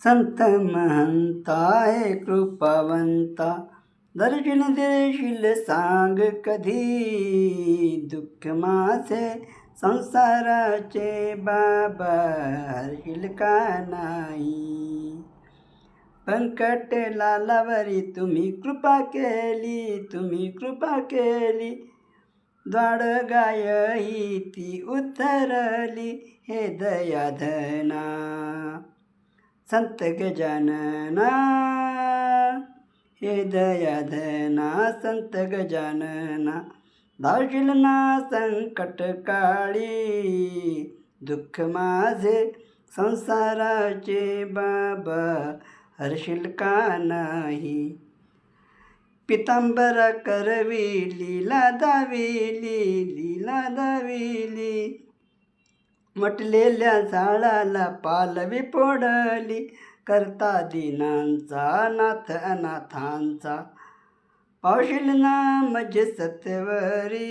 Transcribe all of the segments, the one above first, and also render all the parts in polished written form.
संत महंता हे कृपावंता, दर्शन देशील सांग कधी. दुःख माझे संसाराचे बाबा, हरशील का नाही. पंकट लालावरी तुम्ही कृपा केली, तुम्ही कृपा केली. द्वाड गाय ही ती उतरली, हे दयाधना. संत गजानना, हे दयाधना. संत गजानना, धावशील ना संकट काळी. दुःख माझे संसाराचे बाबा, हरशील का नाही. पितांबरा करवी लीला दाविली, लीला दाविली. मटलेल्या झाडाला पालवी पोडली, करता दिनांचा नाथ अनाथांचा. पावशील नाम जे सत्यवरी.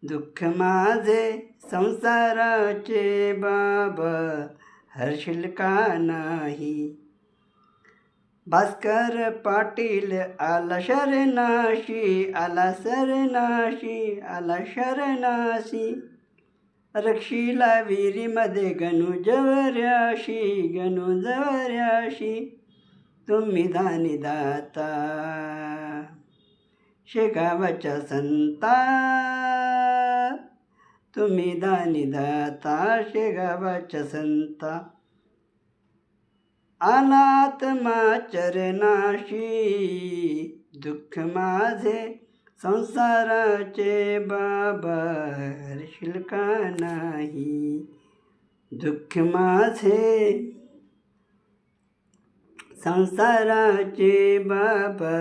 दुःख माझे संसाराचे बाबा, हरशील का नाही. भास्कर पाटील आला शरणाशी, आला शरणाशी, आला शरणाशी. रक्षीला विहिरीमध्ये गणू जवऱ्याशी, गणू जवऱ्याशी. तुम्ही दानी दाता शेगावच्या संता, तुम्ही दानी दाता शेगावच्या संता. आलात मा चरणाशी, दुःख माझे संसाराचे बाबा, हरशील का नाही. दुःख माझे संसाराचे बाबा,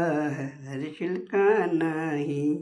हरशील का नाही.